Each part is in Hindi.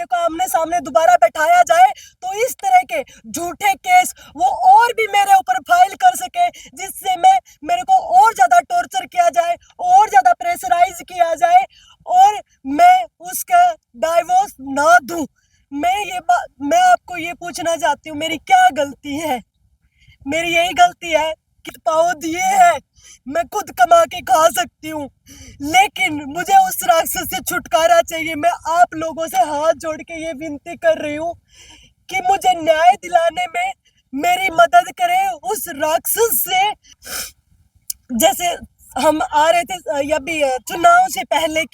मेरे को आमने सामने दोबारा बैठाया जाए तो इस तरह के झूठे केस वो और भी मेरे ऊपर फाइल कर सके, जिससे मेरे को और ज्यादा टॉर्चर किया जाए, और ज्यादा प्रेशराइज किया जाए, और मैं उसका डाइवोर्स ना दूं। मैं आपको ये पूछना चाहती हूँ, मेरी क्या गलती है? मेरी यही गलती है कि पाव दिए है, मैं खुद कमा के खा सकती हूँ, लेकिन मुझे उस राक्षस से छुटकारा चाहिए। मैं आप लोगों से हाथ जोड़ के ये विनती कर रही हूँ कि मुझे न्याय दिलाने में मेरी मदद करें उस राक्षस से। जैसे हम आ रहे थे अभी चुनाव से पहले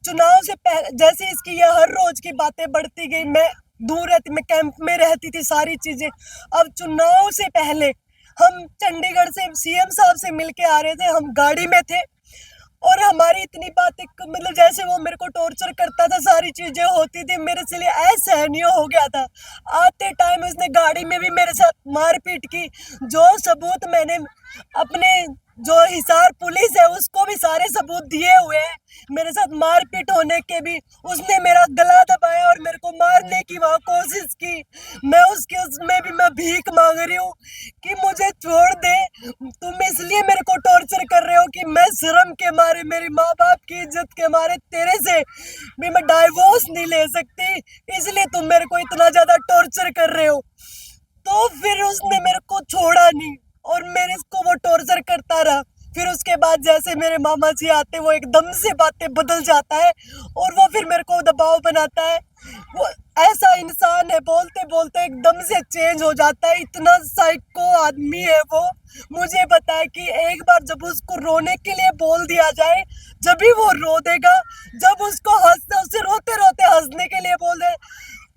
जैसे इसकी ये हर रोज की बातें बढ़ती गई, मैं दूर रहती, मैं कैंप में रहती थी, सारी चीजें। अब चुनाव से पहले हम चंडीगढ़ से सीएम साहब से मिलके आ रहे थे, हम गाड़ी में थे, और हमारी इतनी बातें, मतलब जैसे वो मेरे को टॉर्चर करता था, सारी चीजें होती थी, मेरे से लिए असहनीय हो गया था। आते टाइम उसने गाड़ी में भी मेरे साथ मारपीट की। जो सबूत मैंने अपने, जो हिसार पुलिस है उसको भी सारे सबूत दिए हुए हैं मेरे साथ मारपीट होने के भी। उसने मेरा गला दबाया और मेरे को मारने की वहां कोशिश की। उसमें भी मैं भीख मांग रही हूँ कि मुझे छोड़ दे। तुम इसलिए मेरे को टॉर्चर कर रहे हो कि मैं शर्म के मारे, मेरी माँ बाप की इज्जत के मारे तेरे से भी मैं डाइवोर्स नहीं ले सकती, इसलिए तुम मेरे को इतना ज्यादा टॉर्चर कर रहे हो। तो फिर उसने मेरे को छोड़ा नहीं और मेरे को वो टॉर्चर करता रहा। फिर उसके बाद जैसे मेरे मामा जी आते, वो एकदम से बातें बदल जाता है और वो फिर मेरे को दबाव बनाता है। वो ऐसा इंसान है, बोलते बोलते एकदम से चेंज हो जाता है, इतना साइको आदमी है वो। मुझे पता है कि एक बार जब उसको रोने के लिए बोल दिया जाए, जब भी वो रो देगा। जब उसको उसे रोते रोते हंसने के लिए बोल दे,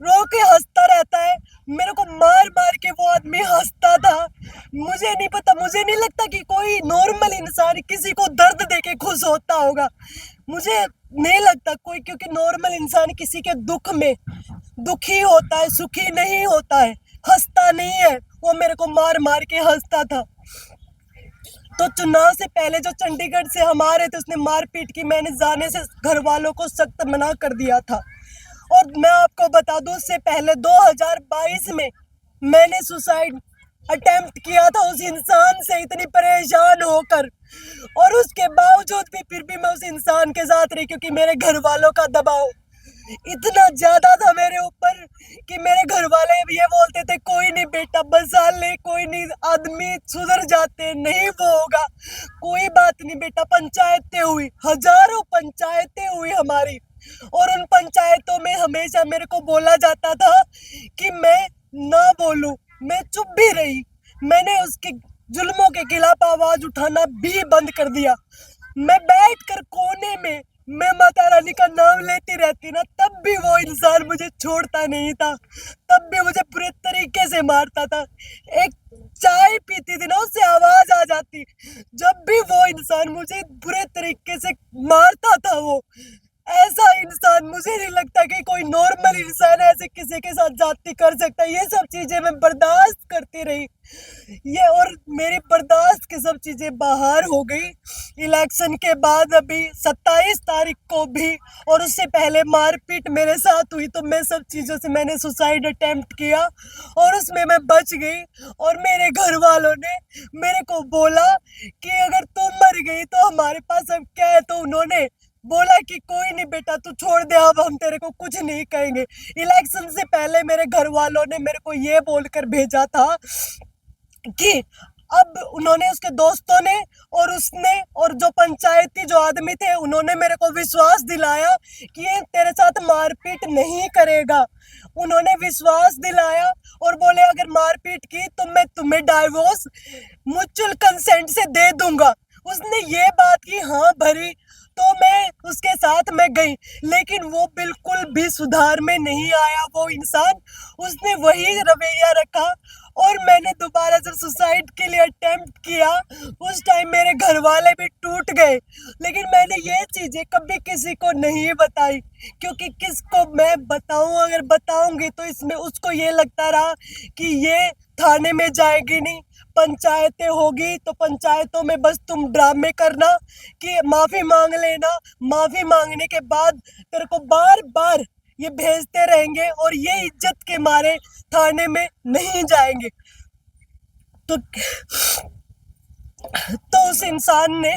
रो के हंसता रहता है। मेरे को मार मार के वो आदमी हंसता था। मुझे नहीं पता, मुझे नहीं लगता कि कोई नॉर्मल इंसान किसी को दर्द देके खुश होता होगा। मुझे नहीं लगता कोई, क्योंकि नॉर्मल इंसान किसी के दुख में दुखी होता है, सुखी नहीं होता है, हंसता नहीं है। वो मेरे को मार मार के हंसता था। तो चुनाव से पहले जो चंडीगढ़ से हम आ रहे थे, उसने मारपीट की, मैंने जाने से घर वालों को सख्त मना कर दिया था। और मैं आपको बता दूं, उससे पहले 2022 में मैंने सुसाइड अटेम्प्ट किया था उस इंसान से, इतनी परेशान होकर। और उसके बावजूद भी फिर भी मैं उस इंसान के साथ रही, क्योंकि मेरे घर वालों का दबाव इतना ज्यादा था मेरे ऊपर कि मेरे घर वाले ये बोलते थे, कोई नहीं बेटा, बसा ले, कोई नहीं, आदमी सुधर जाते, नहीं वो होगा, कोई बात नहीं बेटा। पंचायतें हुई, हजारों पंचायतें हुई हमारी, और उन पंचायतों में हमेशा मेरे को बोला जाता था कि मैं ना बोलूं। मैं चुप भी रही। मैंने उसके जुल्मों के खिलाफ आवाज उठाना भी बंद कर दिया। मैं बैठ कर कोने में मैं माता रानी का नाम लेती रहती ना, तब भी वो इंसान मुझे छोड़ता नहीं था, तब भी मुझे बुरे तरीके से मारता था। एक चाय पीती थी ना, उससे आवाज आ जाती, जब भी वो इंसान मुझे बुरे तरीके से मारता था। वो ऐसा इंसान, मुझे नहीं लगता कि कोई नॉर्मल इंसान ऐसे किसी के साथ जाती कर सकता है। ये सब चीजें मैं बर्दाश्त करती रही, ये, और मेरी बर्दाश्त की सब चीजें बाहर हो गई इलेक्शन के बाद। अभी 27 तारीख को भी, और उससे पहले मारपीट मेरे साथ हुई, तो मैं सब चीजों से मैंने सुसाइड अटेम्प्ट किया और उसमें मैं बच गई। और मेरे घर वालों ने मेरे को बोला कि अगर तुम मर गई तो हमारे पास अब क्या है। तो उन्होंने बोला कि कोई नहीं बेटा, तू छोड़ दे, अब हम तेरे को कुछ नहीं कहेंगे। इलेक्शन से पहले मेरे घर वालों ने मेरे को ये बोलकर भेजा था कि अब उन्होंने, उसके दोस्तों ने और उसने और जो पंचायती जो आदमी थे, उन्होंने मेरे को विश्वास दिलाया कि ये तेरे साथ मारपीट नहीं करेगा। उन्होंने विश्वास दिलाया और बोले अगर मारपीट की तो मैं तुम्हें डाइवोर्स म्यूचुअल कंसेंट से दे दूंगा। उसने ये बात की, हाँ भरी, तो मैं उसके साथ में गई, लेकिन वो बिल्कुल भी सुधार में नहीं आया वो इंसान। उसने वही रवैया रखा। और मैंने दोबारा जब सुसाइड के लिए अटेम्प्ट किया, उस टाइम मेरे घर वाले भी टूट गए। लेकिन मैंने ये चीजें कभी किसी को नहीं बताई, क्योंकि किसको मैं बताऊं, अगर बताऊंगी तो इसमें उसको ये लगता रहा कि ये थाने में जाएगी नहीं, पंचायतें होगी तो पंचायतों में बस तुम ड्रामे करना कि माफी मांग लेना, माफी मांगने के बाद तेरे को बार बार ये भेजते रहेंगे और ये इज्जत के मारे थाने में नहीं जाएंगे। तो उस इंसान ने,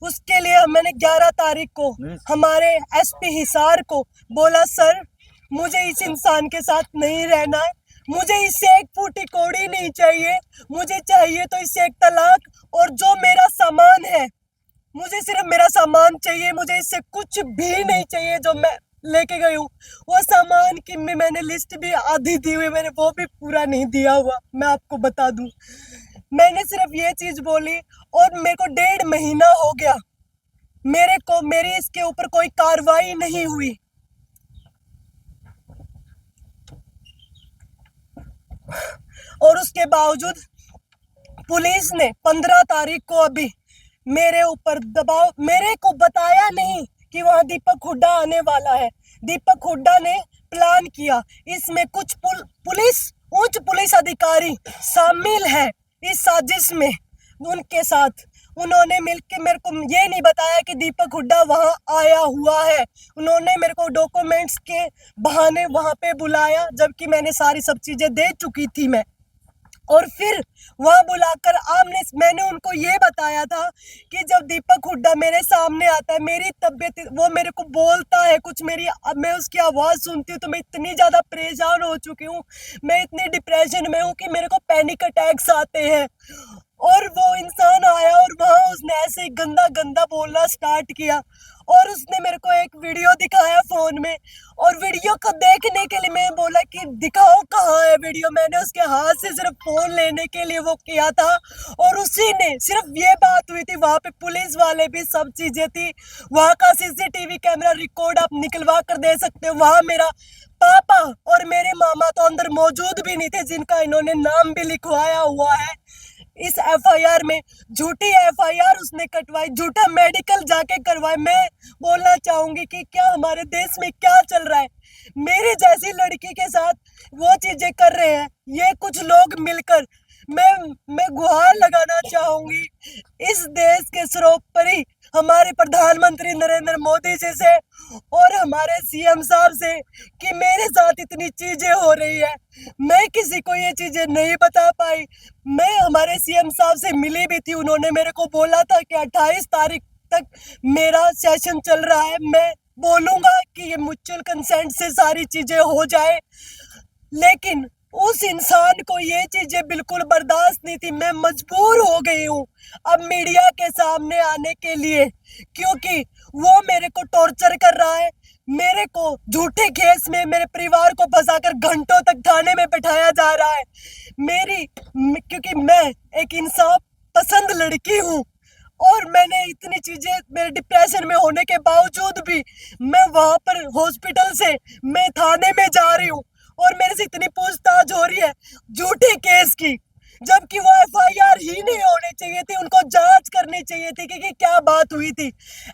उसके लिए मैंने 11 तारीख को हमारे एसपी हिसार को बोला, सर मुझे इस इंसान के साथ नहीं रहना है, मुझे इससे एक फूटी कौड़ी नहीं चाहिए, मुझे चाहिए तो इससे एक तलाक, और जो मेरा सामान है मुझे सिर्फ मेरा सामान चाहिए, मुझे इससे कुछ भी नहीं चाहिए जो मैं लेके गई हूँ। वो सामान की मैंने लिस्ट भी आधी दी हुई, मैंने वो भी पूरा नहीं दिया हुआ, मैं आपको बता दूं। मैंने सिर्फ ये चीज बोली और मेरे को 1.5 महीना हो गया, मेरी इसके ऊपर कोई कार्रवाई नहीं हुई। और उसके बावजूद पुलिस ने 15 तारीख को अभी मेरे ऊपर दबाव, मेरे को बताया नहीं कि वहां दीपक हुड्डा आने वाला है। दीपक हुड्डा ने प्लान किया, इसमें कुछ उच्च पुलिस अधिकारी शामिल है इस साजिश में। उनके साथ उन्होंने मिलकर मेरे को ये नहीं बताया कि दीपक हुड्डा वहां आया हुआ है। उन्होंने मेरे को डॉक्यूमेंट्स के बहाने वहां पे बुलाया, जबकि मैंने सारी सब चीजें दे चुकी थी मैं। और फिर वहां बुलाकर मैंने उनको ये बताया था कि जब दीपक हुड्डा मेरे सामने आता है, मेरी तबीयत, वो मेरे को बोलता है कुछ, मैं उसकी आवाज सुनती हूँ तो मैं इतनी ज्यादा परेशान हो चुकी हूँ, मैं इतनी डिप्रेशन में हूँ कि मेरे को पैनिक अटैक्स आते हैं। और वो इंसान आया और वहां उसने ऐसे ही गंदा गंदा बोलना स्टार्ट किया, और उसने मेरे को एक वीडियो दिखाया फोन में, और वीडियो को देखने के लिए मैं बोला कि दिखाओ कहाँ है वीडियो। मैंने उसके हाथ से सिर्फ फोन लेने के लिए वो किया था, और उसी ने सिर्फ ये बात हुई थी, वहां पे पुलिस वाले भी, सब चीजें थी, वहां का सीसीटीवी कैमरा रिकॉर्ड आप निकलवा कर दे सकते हो। वहां मेरा पापा और मेरे मामा तो अंदर मौजूद भी नहीं थे, जिनका इन्होंने नाम भी लिखवाया हुआ है इस एफआईआर में। झूठी एफआईआर उसने कटवाई, झूठा मेडिकल जाके करवाए। मैं बोलना चाहूंगी कि क्या हमारे देश में क्या चल रहा है, मेरी जैसी लड़की के साथ वो चीजें कर रहे हैं ये कुछ लोग मिलकर। मैं गुहार लगाना चाहूंगी इस देश के सर्वोपरि हमारे प्रधानमंत्री नरेंद्र मोदी जी से और हमारे सीएम साहब से कि मेरे साथ इतनी चीजें हो रही है, मैं किसी को ये चीजें नहीं बता पाई। मैं हमारे सीएम साहब से मिली भी थी, उन्होंने मेरे को बोला था कि 28 तारीख तक मेरा सेशन चल रहा है, मैं बोलूंगा कि ये म्यूचुअल कंसेंट से सारी चीजें हो जाए। लेकिन उस इंसान को ये चीजें बिल्कुल बर्दाश्त नहीं थी। मैं मजबूर हो गई हूँ अब मीडिया के सामने आने के लिए, क्योंकि वो मेरे को टॉर्चर कर रहा है। मेरे को झूठे केस में मेरे परिवार को फंसाकर घंटों तक थाने में बैठाया जा रहा है। क्योंकि मैं एक इंसाफ पसंद लड़की हूँ, और मैंने इतनी चीजें, मेरे डिप्रेशन में होने के बावजूद भी मैं वहां पर हॉस्पिटल से मैं थाने में जा रही हूँ, और मेरे से इतनी पूछताछ हो रही है झूठे केस की, जबकि वो एफआईआर ही नहीं होनी चाहिए थी। उनको जांच करनी चाहिए थी कि क्या बात हुई थी।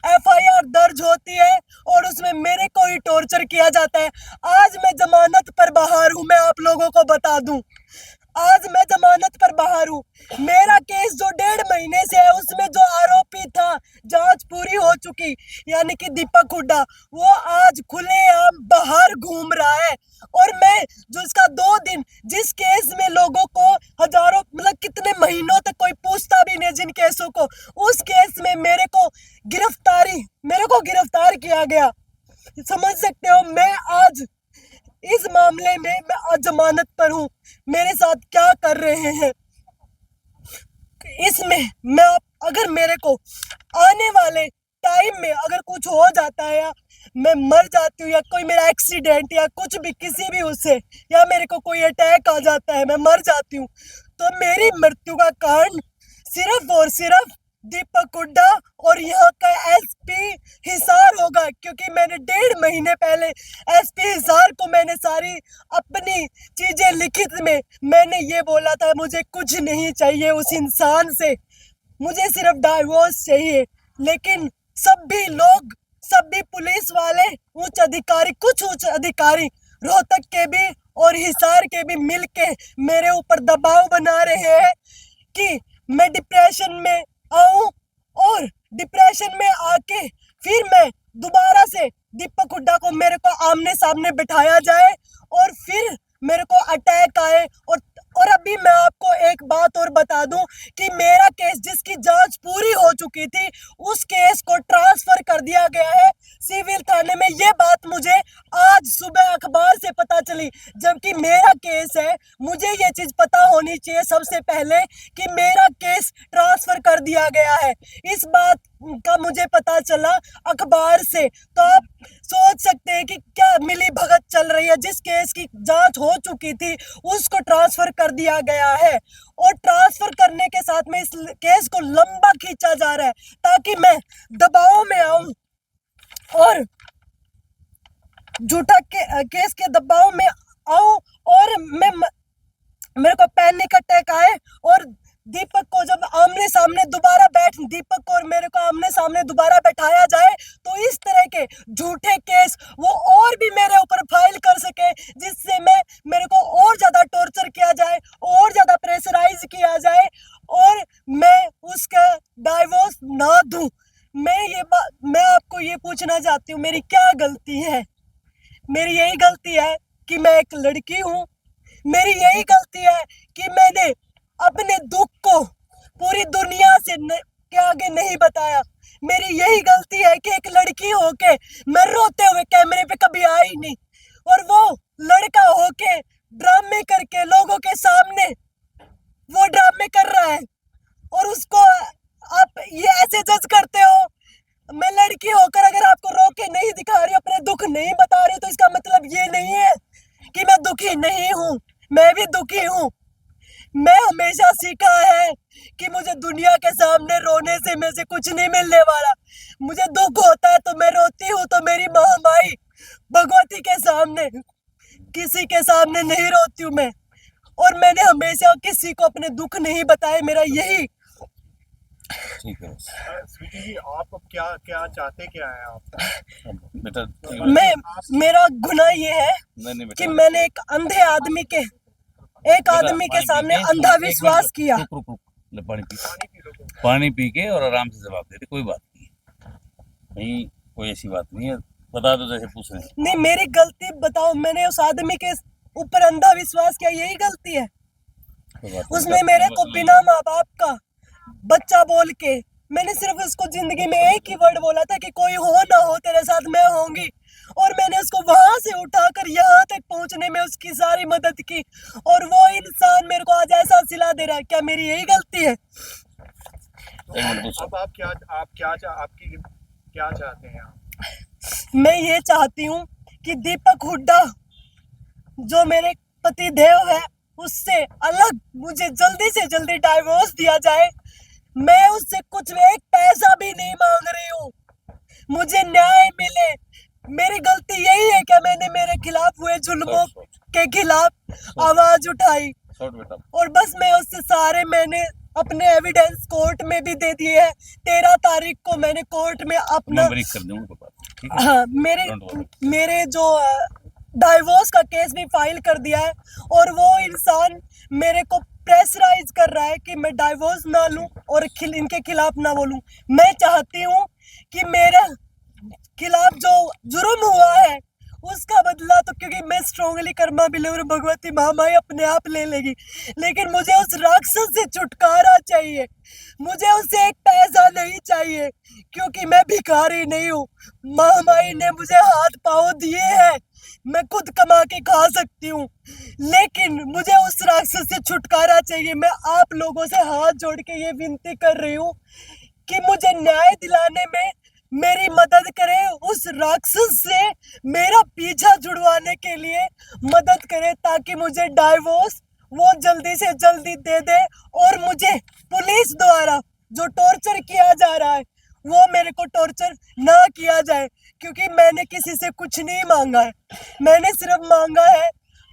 एफआईआर दर्ज होती है और उसमें मेरे को ही टॉर्चर किया जाता है। आज मैं जमानत पर बाहर हूँ, मैं आप लोगों को बता दूं, आज मैं जमानत पर बाहर हूँ। मेरा केस जो 1.5 महीने से है, उसमें जो आरोपी था, जांच पूरी हो चुकी, यानी कि दीपक हुड्डा, वो आज खुलेआम बाहर घूम रहा है। और मैं जो इसका 2 दिन, जिस केस में लोगों को हजारों, मतलब कितने महीनों तक कोई पूछता भी नहीं जिन केसों को, उस केस में मेरे को गिरफ्तार किया गया। समझ सकते हो मैं आज इस मामले में मैं जमानत पर हूँ। मेरे साथ क्या कर रहे हैं इसमें, मैं अगर मेरे को आने वाले टाइम में अगर कुछ हो जाता है, या मैं मर जाती हूँ, या कोई मेरा एक्सीडेंट या कुछ भी किसी भी उससे, या मेरे को कोई अटैक आ जाता है, मैं मर जाती हूँ, तो मेरी मृत्यु का कारण सिर्फ और सिर्फ दीपक हुड्डा और यहाँ का एसपी हिसार होगा। क्योंकि मैंने 1.5 महीने पहले एसपी हिसार को मैंने सारी अपनी चीजें लिखित में मैंने ये बोला था, मुझे कुछ नहीं चाहिए उस इंसान से, मुझे सिर्फ डाइवोर्स चाहिए। लेकिन सभी पुलिस वाले, कुछ उच्च अधिकारी रोहतक के भी और हिसार के भी मिलके मेरे ऊपर दबाव बना रहे हैं कि मैं डिप्रेशन में आऊं, और डिप्रेशन में आके फिर मैं दोबारा से दीपक हुड्डा को मेरे को आमने सामने बिठाया जाए और फिर मेरे को अटैक आए। और अभी मैं आपको एक बात और बता दूं कि मेरा केस जिसकी जांच पूरी हो चुकी थी उस केस को ट्रांसफर कर दिया गया है सिविल थाने में। ये बात मुझे आज सुबह अखबार से पता चली, जबकि मेरा केस है। मुझे ये चीज पता होनी चाहिए सबसे पहले कि मेरा केस ट्रांसफर कर दिया गया है। इस बात का मुझे पता चला अखबार से। तो आप सोच सकते हैं कि क्या मिली भगत चल रही है। जिस केस की जांच हो चुकी थी उसको ट्रांसफर कर दिया गया है और ट्रांसफर करने के साथ में इस केस को लंबा खींचा जा रहा है ताकि मैं दबाव में आऊं और झूठा केस के दबाव में आऊं और मेरे को पैनिक अटैक आए और दीपक को जब आमने सामने दोबारा दीपक को और मेरे को आमने सामने दोबारा बैठाया जाए तो इस तरह के झूठे केस वो और भी मेरे ऊपर फाइल कर सके, जिससे मेरे को और ज्यादा टॉर्चर किया जाए, और ज्यादा प्रेशराइज किया जाए और मैं उसका डाइवोर्स ना दूं। मैं आपको ये पूछना चाहती हूँ, मेरी क्या गलती है? मेरी यही गलती है कि मैं एक लड़की हूँ। मेरी यही गलती है कि मैंने अपने दुख को पूरी दुनिया के आगे नहीं बताया। मेरी यही गलती है कि एक लड़की होके मैं रोते हुए कैमरे पे कभी आई नहीं, और वो लड़का होके ड्रामे करके लोगों के सामने वो ड्रामे कर रहा है और उसको आप ये ऐसे जज करते हो। मैं लड़की होकर अगर आपको रो के नहीं दिखा रही, अपने दुख नहीं बता रही, तो इसका मतलब ये नहीं है कि मैं दुखी नहीं हूँ। मैं भी दुखी हूँ। मैं हमेशा सीखा है कि मुझे दुनिया के सामने रोने से में से कुछ नहीं मिलने वाला। मुझे दुख होता है तो मैं रोती हूँ, तो मेरी महामाई भगवती के सामने, किसी के सामने नहीं रोती हूँ मैं। और मैंने हमेशा किसी को अपने दुख नहीं बताए। मेरा यही ठीक है। स्वीटी जी, आप क्या क्या चाहते क्या है आप? बेटा मेरा गुनाह ये है कि मैंने एक अंधे आदमी के सामने अंधा विश्वास किया। रुक ले, पानी पी के और आराम से जवाब दे दे, कोई बात नहीं, कोई ऐसी बात नहीं है, बता दो जैसे पूछ रहे हैं। नहीं, मेरी गलती बताओ। मैंने उस आदमी के ऊपर अंधा विश्वास किया, यही गलती है। उसने मेरे को बिना माँ बाप का बच्चा बोल के, मैंने सिर्फ उसको जिंदगी में एक ही वर्ड बोला था कि कोई हो ना हो तेरे साथ मैं होंगी, और मैंने उसको वहां से उठाकर यहाँ तक पहुंचने में उसकी सारी मदद की, और वो इंसान मेरे को आज ऐसा सिला दे रहा है। क्या मेरी यही गलती है? अब आप क्या चाहते हैं आप? मैं ये चाहती हूँ कि दीपक हुड्डा जो मेरे पति देव है उससे अलग मुझे जल्दी से जल्दी डाइवोर्स दिया जाए। मैं उससे कुछ एक पैसा भी नहीं मांग रही हूँ, मुझे न्याय मिले। मेरी गलती यही है कि मैंने मेरे खिलाफ हुए जुल्मों के खिलाफ आवाज उठाई, और बस मैं उससे मैंने अपने एविडेंस कोर्ट में भी दे दिए हैं। 13 तारीख को मैंने कोर्ट में अपना मेरे जो डाइवोर्स का केस भी फाइल कर दिया है, और वो इंसान मेरे को प्रेशराइज कर रहा है कि मैं डाइवोर्स ना लूं और इनके खिलाफ ना बोलूं। मैं चाहती हूं कि मेरे खिलाफ जो जुर्म हुआ है उसका बदला, तो क्योंकि मैं स्ट्रांगली कर्मा बिलीवर भगवती महामाई अपने आप ले लेगी, लेकिन मुझे उस राक्षस से छुटकारा चाहिए। मुझे उससे एक पैसा नहीं चाहिए, क्योंकि मैं भिखारी नहीं हूँ। महामाई ने मुझे हाथ पाँव दिए हैं, मैं खुद कमा के खा सकती हूँ, लेकिन मुझे उस राक्षस से छुटकारा चाहिए। मैं आप लोगों से हाथ जोड़ के ये विनती कर रही हूँ कि मुझे न्याय दिलाने में मेरी मदद करे, उस राक्षस से मेरा पीछा छुड़वाने के लिए मदद करे, ताकि मुझे डाइवोर्स वो जल्दी से जल्दी दे दे, और मुझे पुलिस द्वारा जो टॉर्चर किया जा रहा है वो मेरे को टॉर्चर ना किया जाए, क्योंकि मैंने किसी से कुछ नहीं मांगा है। मैंने सिर्फ मांगा है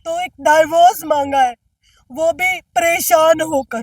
तो एक डाइवोर्स मांगा है, वो भी परेशान होकर।